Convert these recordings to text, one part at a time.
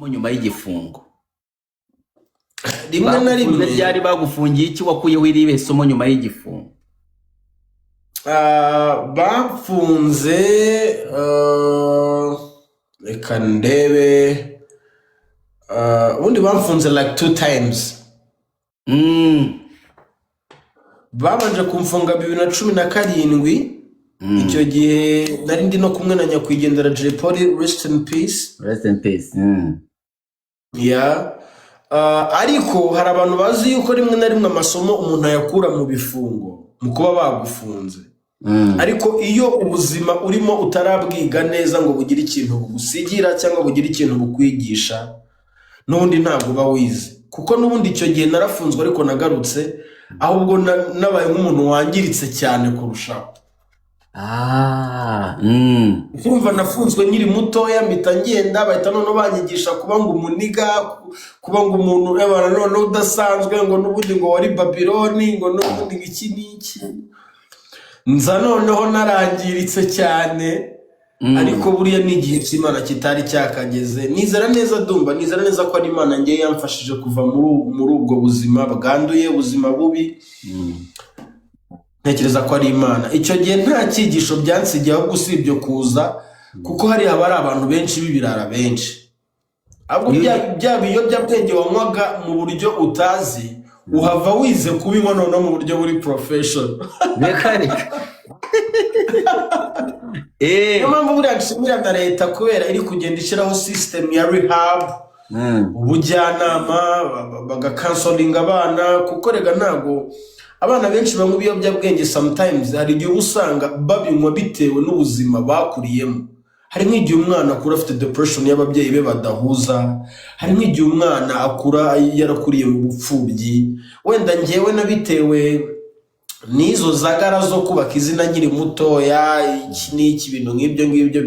nyuma y'igifungo rimwe na rimwe byari bagufungiye iki wakuyeho iribe somo nyuma y'igifungo bapfunze reka ndebe ubundi bamfunze like 2 times babanje kumfunga 2017 icyo gihe nari ndi no kumwe na nyakwigendera Jay Polly, rest in peace yeah. Ariko hari abantu bazi yuko rimwe na rimwe amasomo umuntu ayakura mu bifungo mu kuba bagufunze ariko iyo ubuzima urimo utarabwiga neza ngo bugire ikintu bugusigira cyangwa bugire ikintu bukwigisha n'ubundi ntabwo uba wize kuko n'ubundi icyo gihe narafunzwe ariko nagarutse ahubwo nabaye nk'umuntu wangiritse cyane kurushaho. Kumva nafunzwe nkiri mutoya mpita ngenda bahita none banyigisha kuba ngo umuniga kuba ngo umuntu ebana none udasanzwe ngo n'ubundi ngo wari Babyloni ngo n'ubundi iki n'iki nza noneho narangiritse cyane ariko buriya n'igihe cy'Imana kitari cyakageze nizera neza ko ari Imana ngiye yamfashije kuva muri ubwo buzima bwanduye ubuzima bubi ntekereza ko ari Imana. Icyo gihe nta cyigisho byansigiye ahubwo usibye kuza kuko hari abari abantu benshi b'ibirara benshi ahubwo bya biyobyabwenge wanywaga mu buryo utazi uhava wize kubinywa noneho mu buryo buri profession niyo mpamvu buriya nshimira na leta kubera iri kugenda ishyiraho system ya rehab ubujyanama bagakansolinga abana kuko rega ntago abana benshi banywa ibiyobyabwenge sometimes hari igihe usanga babinywa bitewe n'ubuzima bakuriyemo. Hari nk'igihe umwana akura afite depression y'ababyeyi be badahuza, hari nk'igihe umwana akura yarakuriye mu bupfubyi, wenda njyewe nabitewe nizo zagara zo kubaka izina nkiri mutoya iki n'iki bintu nk'ibyo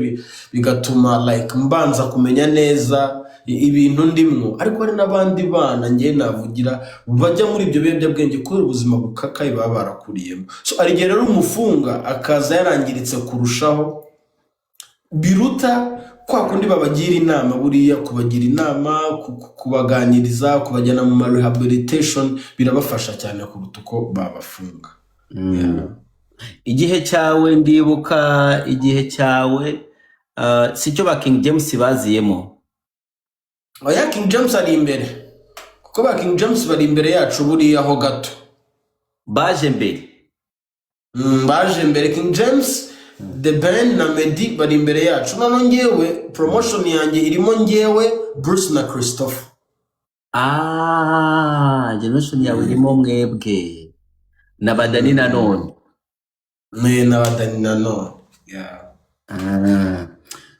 bigatuma like mbanza kumenya neza ibintu ndimwo. Ariko hari n'abandi bana ngiye navugira bajya muri ibyo biyobyabwenge kubera ubuzima bukakaye baba barakuriyemo. So ari gihe rero umufunga akaza yarangiritse kurushaho biruta kwa kundi babagira inama buriya kubagira inama kubaganiriza kubajyana mu rehabilitation birabafasha cyane kuruta uko babafunga. Igihe cyawe ndibuka igihe cyawe sicyo ba King James baziyemo. Oya King James ari imbere kuko ba King James bari imbere yacu buriya ho gato baje mbere King James The Ben na Meddy bari imbere yacu none ngewe promotion yanjye irimo ngewe Bruce na Christopher. Generation yawe irimo mwebwe na Badani na none na Badani na none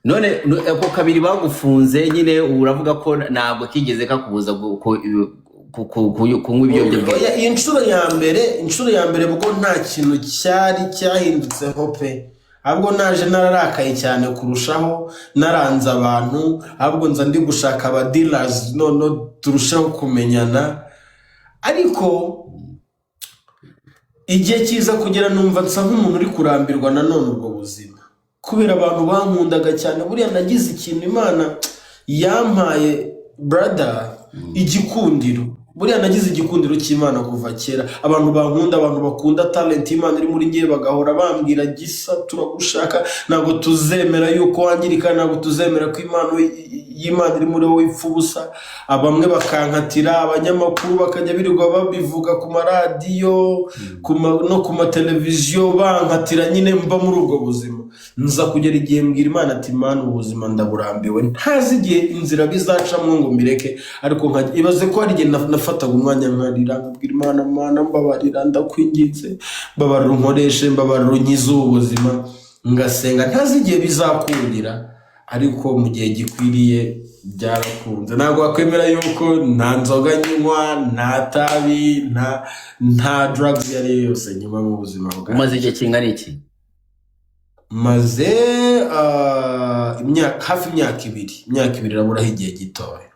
none ko kabiri bagufunze nyine uravuga ko ntabwo kigeze kakubuza kunywa ibiyobyabwenge. Inshuro ya mbere bwo nta kintu cyari cyahindutseho pe ahubwo naje nararakaye cyane kurushaho naranze abantu ahubwo nza ndi gushaka aba dealers none turushaho kumenyana. Ariko igihe cyiza kugera numva nsa nk'umuntu uri kurambirwa na none ubwo buzima kubera abantu bankundaga cyane buriya nagize ikintu Imana yampaye brother igikundiro buriya nagize igikundiro cy'Imana kuva kera. Abantu bankunda abantu bakunda talent Imana iri muri ngiye bagahora bambwira Gisa turagushaka ntabwo tuzemera yuko wangirika ntabwo tuzemera ko y'Imana iri muri wowe ipfa ubusa. Abamwe bakankatira abanyamakuru bakajya birirwa babivuga ku maradiyo no ku mateleviziyo bankatira nyine mba muri ubwo buzima nza kugera igihe mbwira Imana ati Imana ubuzima ndaburambiwe ntazi igihe inzira bizacamwo ngo mbireke. Ariko ibaze ko hari igihe nafataga umwanya nkarira mbwira Imana mbabarira ndakwinginze mbabarira unkoreshe mbabarira unkize ubuzima ngasenga ntazi igihe bizakundira ariko mu gihe gikwiriye byarakunze. Ntabwo wakwemera yuko nta nzoga nywa nta tabi nta drugs yari yose nyuma mu buzima bwawe. Umaze igihe kingana iki? Maze hafi imyaka ibiri iraburaho igihe gitoya.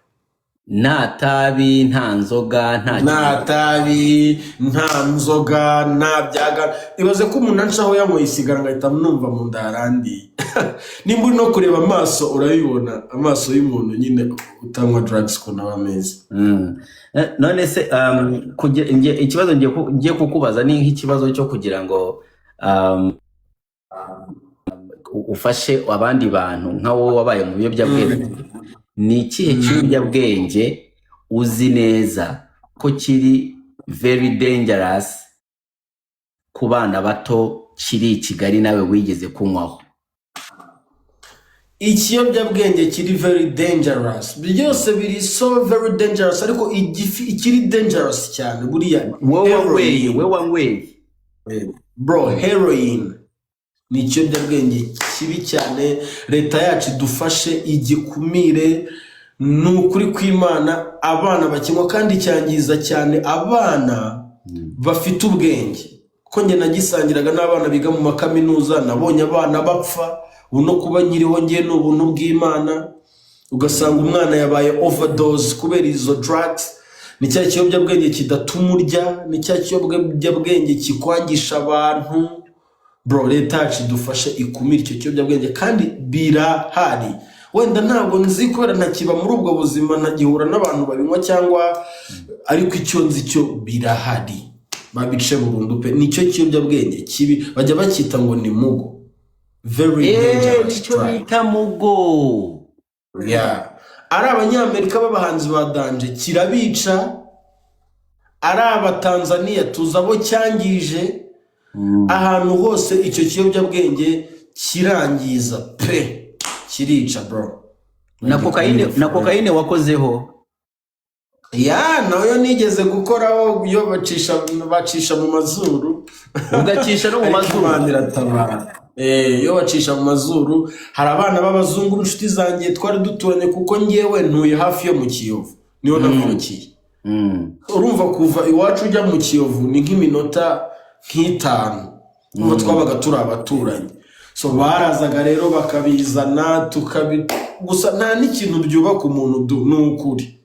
nta tabi nta nzoga nta tabi nta nzoga nta byaga. Ibaze ko umuntu anshaho yanyweye isigara ngahita numva mu nda harandiye. Nimba uri no kureba amaso urabibona, amaso y'umuntu nyine utanywa drugs ko nawe ameze. None se ikibazo ngiye kukubaza ni nk'ikibazo cyo kugira ngo ufashe abandi bantu nka wowe wabaye mu biyobyabwenge. Ni ikihe kiyobyabwenge uzi neza ko kiri very dangerous ku bana bato kiri Kigali nawe wigeze kunywaho? Ikiyobyabwenge kiri very dangerous, byose biri so very dangerous, ariko ikiri dangerous cyane buriya wowe wanyweye bro, heroin ni ikiyobyabwenge kibi cyane. Leta yacu idufashe igikumire, ni ukuri kw'Imana. Abana bakinywa kandi cyangiza cyane abana bafite ubwenge, ko njye nagisangiraga n'abana biga mu makaminuza, nabonye abana bapfa. Uno kuba nyiriho ngiye n'ubuntu bw'Imana, ugasanga umwana yabaye overdose kubera izo drugs. Ni cya kiyobyabwenge kidatuma urya, ni cya kiyobyabwenge kikwangisha abantu. Bro, leta yacu idufashe ikumira icyo kiyobyabwenge kandi birahari. Wenda ntabwo nzi kubera ntakiba muri ubwo buzima, ntagihura n'abantu babinywa cyangwa, ariko icyo nzi cyo birahari, babice burundu pe. Nicyo kiyobyabwenge kibi, bajya bakita ngo ni mugo. Very dangerous. Nicyo bita mugo. Yeah. Ari abanyamerika b'abahanzi ba danje kirabica, ari abatanzania tuzi abo cyangije. Ahantu hose icyo kiyobyabwenge kirangiza pe, kirica bro. Na cocaine wakozeho? Ya nayo nigeze gukoraho, iyo bacisha mu mazuru. Ugacisha no mu mazuru? Iyo bacisha mu mazuru. Hari abana b'abazungu inshuti zanjye twari duturanye, kuko ngewe ntuye hafi yo mu Kiyovu, niho navukiye. Urumva kuva iwacu ujya mu Kiyovu ni nk'iminota nk'itanu, ubwo twabaga turi abaturanyi. So barazaga rero bakabizana gusa nta n'ikintu byubaka umuntu n'ukuri.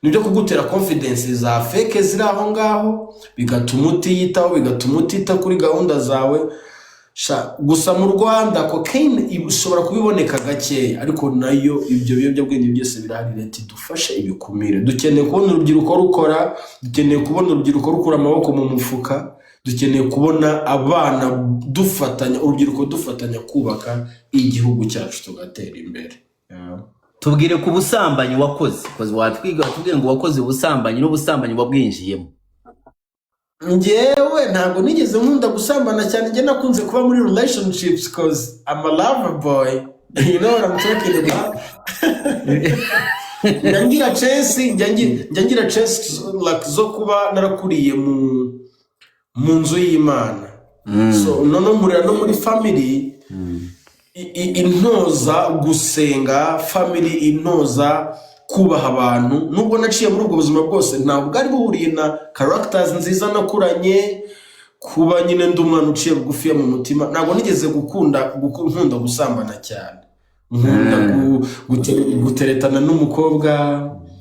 Nibyo kugutera confidence za fake ziri aho ngaho, bigatuma utiyitaho, bigatuma utita kuri gahunda zawe. Gusa mu Rwanda cocaine ishobora kubiboneka gakeya, ariko nayo ibyo biyobyabwenge byose birahari. Leta idufashe ibikumire. Dukeneye kubona urubyiruko rukora, dukeneye kubona urubyiruko rukura amaboko mu mufuka, dukeneye kubona abana dufatanya, urubyiruko dufatanya kubaka igihugu cyacu tugatera imbere. Tubwire ku busambanyi wakoze, koze watubwire ngo wakoze ubusambanyi n'ubusambanyi wabwinjiyemo. Njyewe ntabwo nigeze nkunda gusambana cyane, njye nakunze kuba muri relationships cause I'm a lover boy. You know what I'm talking about? Ngira chance like zo kuba narakuriye mu nzu y'Imana. So nono murira no muri family intoza gusenga, family intoza kubaha abantu. Nubwo naciye muri ubwo buzima bwose, ntabwo bwari buhuriye na characters nziza nakuranye, kuba nyine ndi umwana uciye bugufi mu mutima. Ntabwo nigeze nkunda gusambana cyane. Nkunda guteretana n'umukobwa,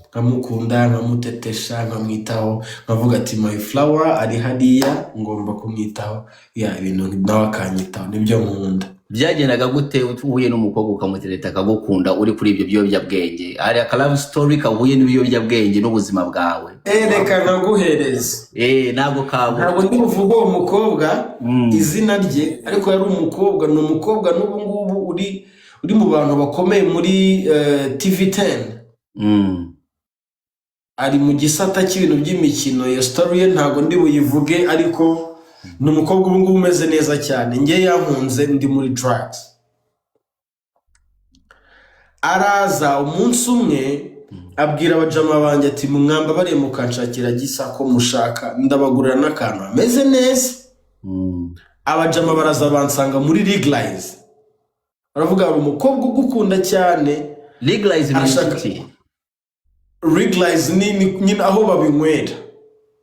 nkamukunda, nkamutetesha, nkamwitaho, nkavuga ati my flower ari hariya ngomba kumwitaho. Ya ibintu nawe akanyitaho, nibyo nkunda. Byagendaga gute uhuye n'umukobwa ukamutereta akagukunda uri kuri ibyo biyobyabwenge? Ari aka love story kahuye n'ibiyobyabwenge n'ubuzima bwawe? Reka naguhereza. Ntabwo ndi buvuga uwo mukobwa izina rye, ariko yari umukobwa, ni umukobwa n'ubu ngubu uri mu bantu bakomeye muri TV10. Ari mu gisata cy'ibintu by'imikino. Iyo story ye ntabwo ndi buyivuge, ariko ni umukobwa ubu ngubu umeze neza cyane. Njye yankunze ndi muri drugs. Araza umunsi umwe abwira abajama banjye ati mwamba bariye mukanshakira gisa ko mushaka, ndabagurira n'akantu ameze neza. Abajama baraza bansanga muri Legalize, baravuga hari umukobwa ugukunda cyane. Legalize ni iki? Legalize ni nyine aho babinywera.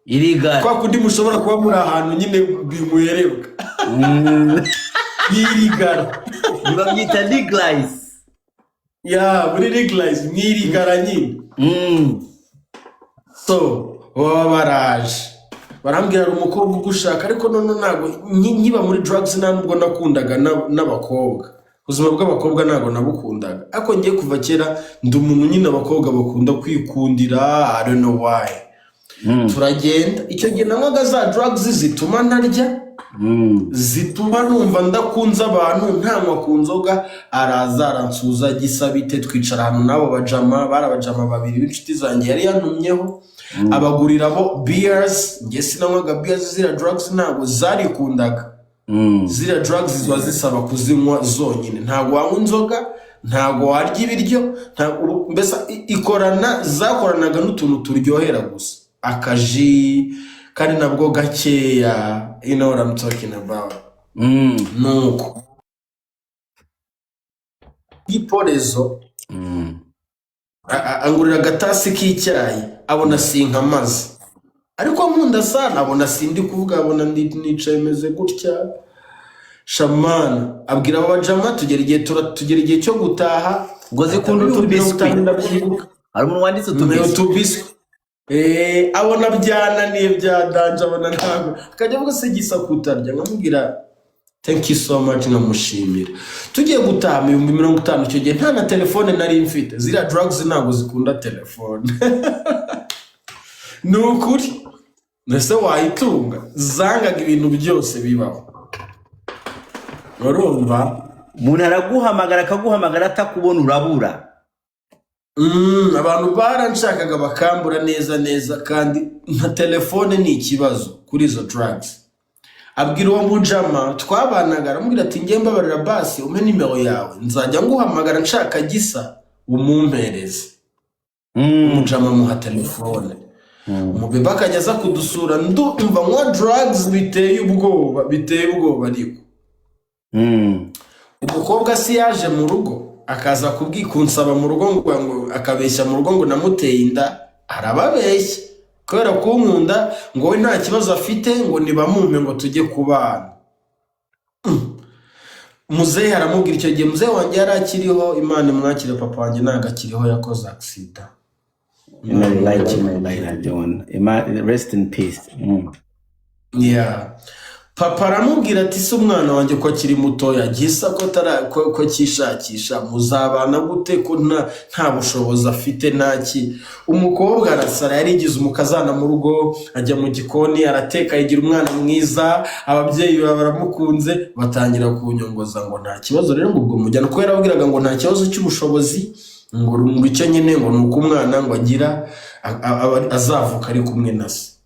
Illegal. Kwa kundi mushobora kuba muri ahantu nyine binywerebwa. Illegal. Babyita legalize. ya muri legalize mwirigara nyine. So baba baraje barambwira hari umukobwa ugushaka, ariko none ntabwo nkiba muri drugs nta nubwo nakundaga n'abakobwa, ubuzima bw'abakobwa ntabwo nabukundaga, ariko ngiye kuva kera ndi umuntu nyine abakobwa bakunda kwikundira. I don't know why. Turagenda icyo gihe nanywaga za drugs zituma ntarya, zituma numva ndakunze abantu, ntanywa ku nzoga. Araza aransuza gisa bite, twicara ahantu n'abo bajama, bari abajama babiri b'inshuti zanjye yari yantumyeho, abagurira bo beers. Njye sinanywaga beers, ziriya drugs ntabwo zarikundaga. Ziriya drugs ziba zisaba kuzinywa zonyine, ntabwo wanywa inzoga, ntabwo warya ibiryo, mbese zakoranaga n'utuntu turyohera gusa, akaji kandi nabwo gakeya. You know what I'm talking about. Nuko iporezo angurira agatasi k'icyayi, abona sinkamaze, ariko nkunda sana, abona sindi kuvuga, abona nicaye meze gutya. Shamana abwira abajama tugera igihe cyo gutaha, ngo zikunda utubiswi. Hari umuntu wanditse utubiswi. Abona byananiye byadanje, abona ntabwo, akajya avuga se gisa kutarya. Nkamubwira thank you so much, nkamushimira. Tugiye gutaha 50,000 icyo gihe nta na telefone nari mfite, ziriya drugs ntabwo zikunda telefone. Ni ukuri mbese wayitunga, zangaga ibintu byose bibaho. Urumva umuntu akaguhamagara atakubona urabura. Abantu baranshakaga bakambura neza, kandi nta telefone ni ikibazo kuri izo drugs. Abwira uwo mujama twabanaga, aramubwira ati ngiye mbabarira basi umpe nimero yawe, nzajya nguhamagara nshaka gisa umumpereze. Umujama muha telefone. Umubebe akajya aza kudusura, ndumva nkwa drugs biteye ubwoba ariko. Umukobwa si yaje mu rugo akaza kunsaba mu rugo, ngo akabeshya mu rugo ngo namuteye inda. Arababeshya kubera ko nkunda, ngo we nta kibazo afite, ngo nibamumpe ngo tujye kubana. Muzehe aramubwira icyo gihe, muzehe wanjye yari akiriho, Imana imwakire, papa wanjye ntabwo akiriho, yakoze accident. Rest in peace. Yeah. Papa aramubwira ati se umwana wanjye ko akiri mutoya, gisa ko kishakisha, muzabana gute ko nta bushobozi afite naki. Umukobwa arasara, yarigize umukazana mu rugo, ajya mu gikoni arateka, yigira umwana mwiza, ababyeyi baramukunze, batangira kunyongoza ngo nta kibazo rero, ngo ubwo mujyana, ko yarabwiraga ngo nta kibazo cy'ubushobozi, ngo icyo nyine ngo nuko umwana ngo agira azavuka ari kumwe na se.